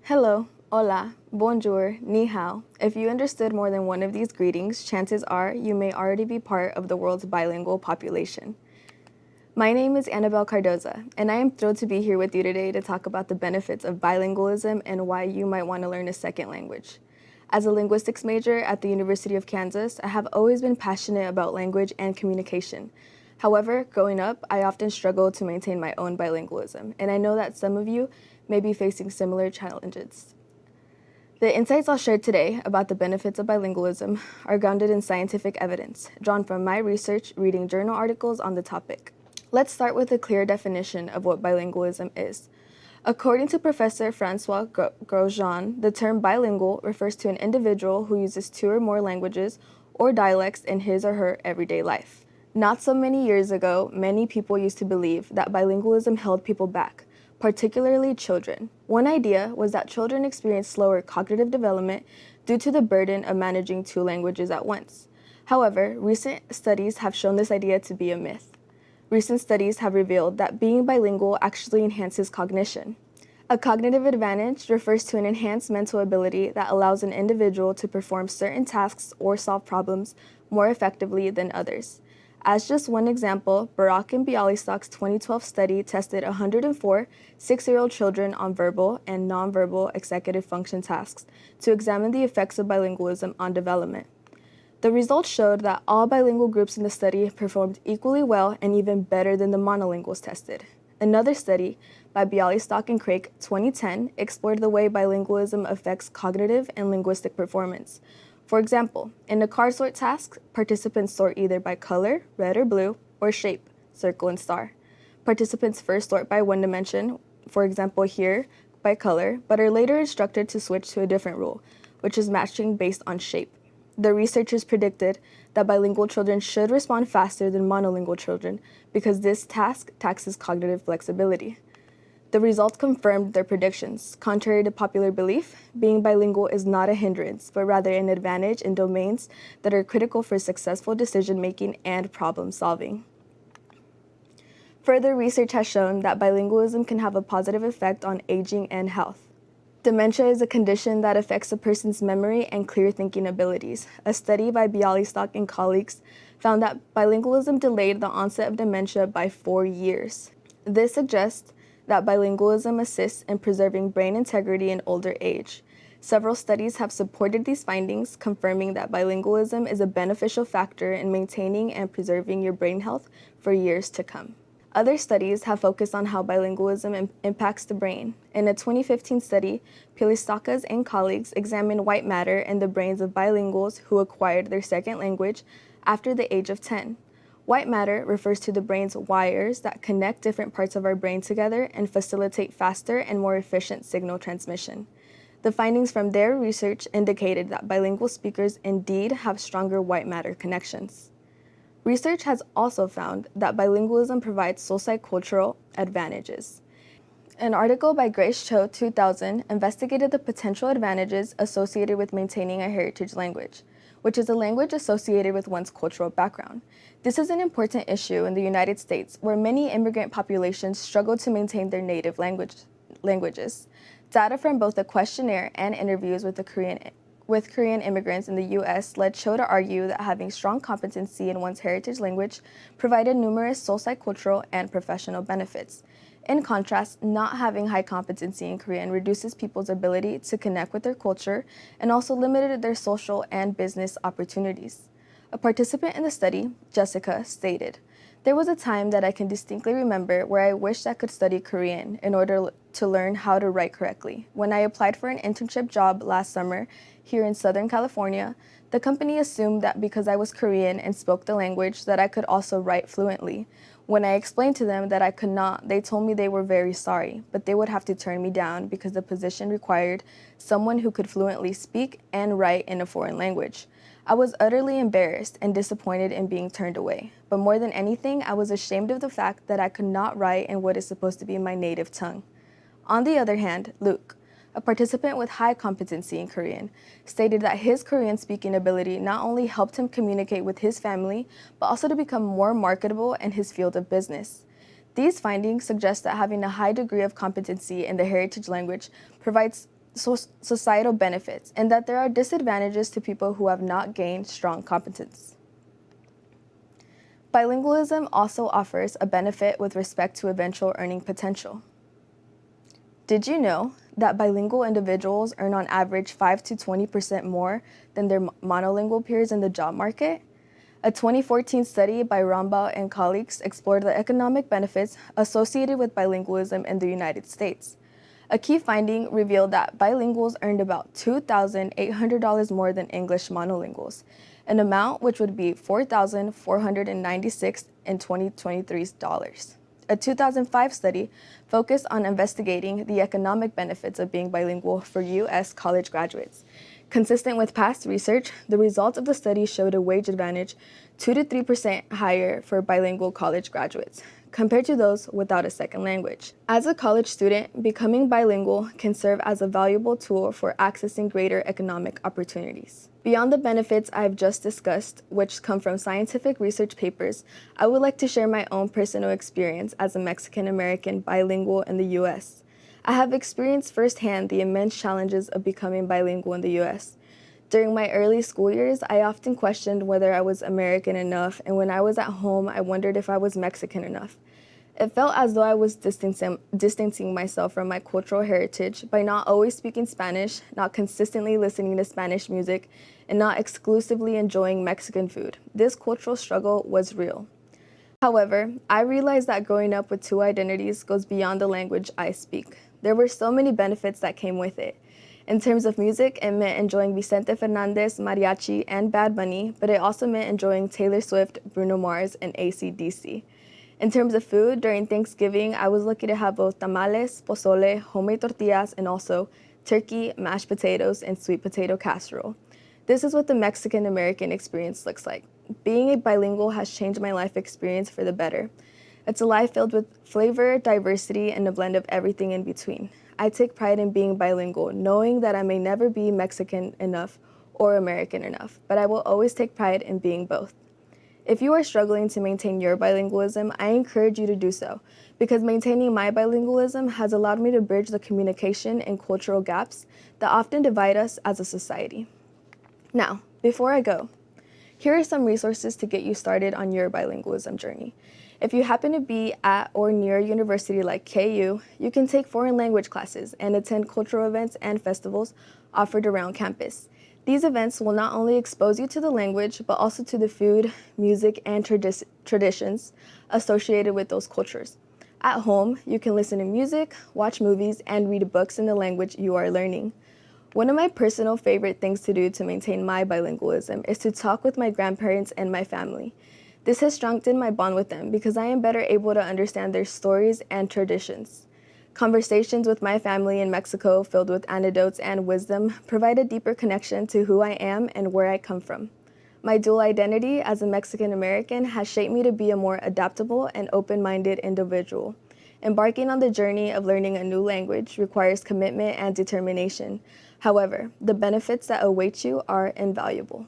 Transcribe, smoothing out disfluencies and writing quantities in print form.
Hello, hola, bonjour, ni hao. If you understood more than one of these greetings, chances are you may already be part of the world's bilingual population. My name is Annabelle Cardoza, and I am thrilled to be here with you today to talk about the benefits of bilingualism and why you might want to learn a second language. As a linguistics major at the University of Kansas, I have always been passionate about language and communication. However, growing up, I often struggled to maintain my own bilingualism, and I know that some of you may be facing similar challenges. The insights I'll share today about the benefits of bilingualism are grounded in scientific evidence, drawn from my research reading journal articles on the topic. Let's start with a clear definition of what bilingualism is. According to Professor Francois Grosjean, the term bilingual refers to an individual who uses two or more languages or dialects in his or her everyday life. Not so many years ago, many people used to believe that bilingualism held people back, particularly children. One idea was that children experience slower cognitive development due to the burden of managing two languages at once. However, recent studies have shown this idea to be a myth. Recent studies have revealed that being bilingual actually enhances cognition. A cognitive advantage refers to an enhanced mental ability that allows an individual to perform certain tasks or solve problems more effectively than others. As just one example, Barak and Bialystok's 2012 study tested 104 6-year-old children on verbal and nonverbal executive function tasks to examine the effects of bilingualism on development. The results showed that all bilingual groups in the study performed equally well and even better than the monolinguals tested. Another study by Bialystok and Craik, 2010, explored the way bilingualism affects cognitive and linguistic performance. For example, in a card sort task, participants sort either by color, red or blue, or shape, circle and star. Participants first sort by one dimension, for example here, by color, but are later instructed to switch to a different rule, which is matching based on shape. The researchers predicted that bilingual children should respond faster than monolingual children because this task taxes cognitive flexibility. The results confirmed their predictions. Contrary to popular belief, being bilingual is not a hindrance, but rather an advantage in domains that are critical for successful decision-making and problem-solving. Further research has shown that bilingualism can have a positive effect on aging and health. Dementia is a condition that affects a person's memory and clear thinking abilities. A study by Bialystok and colleagues found that bilingualism delayed the onset of dementia by 4 years. This suggests that bilingualism assists in preserving brain integrity in older age. Several studies have supported these findings, confirming that bilingualism is a beneficial factor in maintaining and preserving your brain health for years to come. Other studies have focused on how bilingualism impacts the brain. In a 2015 study, Pielistakas and colleagues examined white matter in the brains of bilinguals who acquired their second language after the age of 10. White matter refers to the brain's wires that connect different parts of our brain together and facilitate faster and more efficient signal transmission. The findings from their research indicated that bilingual speakers indeed have stronger white matter connections. Research has also found that bilingualism provides sociocultural advantages. An article by Grace Cho, 2000, investigated the potential advantages associated with maintaining a heritage language, which is a language associated with one's cultural background. This is an important issue in the United States, where many immigrant populations struggle to maintain their native languages. Data from both a questionnaire and interviews with Korean immigrants in the U.S. led Cho to argue that having strong competency in one's heritage language provided numerous sociocultural and professional benefits. In contrast, not having high competency in Korean reduces people's ability to connect with their culture and also limited their social and business opportunities. A participant in the study, Jessica, stated, "There was a time that I can distinctly remember where I wished I could study Korean in order to learn how to write correctly. When I applied for an internship job last summer here in Southern California, the company assumed that because I was Korean and spoke the language that I could also write fluently. When I explained to them that I could not, they told me they were very sorry, but they would have to turn me down because the position required someone who could fluently speak and write in a foreign language. I was utterly embarrassed and disappointed in being turned away. But more than anything, I was ashamed of the fact that I could not write in what is supposed to be my native tongue." On the other hand, Luke, a participant with high competency in Korean, stated that his Korean speaking ability not only helped him communicate with his family, but also to become more marketable in his field of business. These findings suggest that having a high degree of competency in the heritage language provides societal benefits, and that there are disadvantages to people who have not gained strong competence. Bilingualism also offers a benefit with respect to eventual earning potential. Did you know that bilingual individuals earn on average 5 to 20% more than their monolingual peers in the job market? A 2014 study by Rombaught and colleagues explored the economic benefits associated with bilingualism in the United States. A key finding revealed that bilinguals earned about $2,800 more than English monolinguals, an amount which would be $4,496 in 2023 dollars. A 2005 study focused on investigating the economic benefits of being bilingual for U.S. college graduates. Consistent with past research, the results of the study showed a wage advantage 2 to 3% higher for bilingual college graduates compared to those without a second language. As a college student, becoming bilingual can serve as a valuable tool for accessing greater economic opportunities. Beyond the benefits I've just discussed, which come from scientific research papers, I would like to share my own personal experience as a Mexican-American bilingual in the U.S. I have experienced firsthand the immense challenges of becoming bilingual in the U.S. During my early school years, I often questioned whether I was American enough, and when I was at home, I wondered if I was Mexican enough. It felt as though I was distancing myself from my cultural heritage by not always speaking Spanish, not consistently listening to Spanish music, and not exclusively enjoying Mexican food. This cultural struggle was real. However, I realized that growing up with two identities goes beyond the language I speak. There were so many benefits that came with it. In terms of music, it meant enjoying Vicente Fernandez, mariachi, and Bad Bunny, but it also meant enjoying Taylor Swift, Bruno Mars, and AC/DC. In terms of food, during Thanksgiving, I was lucky to have both tamales, pozole, homemade tortillas, and also turkey, mashed potatoes, and sweet potato casserole. This is what the Mexican-American experience looks like. Being a bilingual has changed my life experience for the better. It's a life filled with flavor, diversity, and a blend of everything in between. I take pride in being bilingual, knowing that I may never be Mexican enough or American enough, but I will always take pride in being both. If you are struggling to maintain your bilingualism, I encourage you to do so, because maintaining my bilingualism has allowed me to bridge the communication and cultural gaps that often divide us as a society. Now, before I go, here are some resources to get you started on your bilingualism journey. If you happen to be at or near a university like KU, you can take foreign language classes and attend cultural events and festivals offered around campus. These events will not only expose you to the language, but also to the food, music, and traditions associated with those cultures. At home, you can listen to music, watch movies, and read books in the language you are learning. One of my personal favorite things to do to maintain my bilingualism is to talk with my grandparents and my family. This has strengthened my bond with them because I am better able to understand their stories and traditions. Conversations with my family in Mexico, filled with anecdotes and wisdom, provide a deeper connection to who I am and where I come from. My dual identity as a Mexican American has shaped me to be a more adaptable and open-minded individual. Embarking on the journey of learning a new language requires commitment and determination. However, the benefits that await you are invaluable.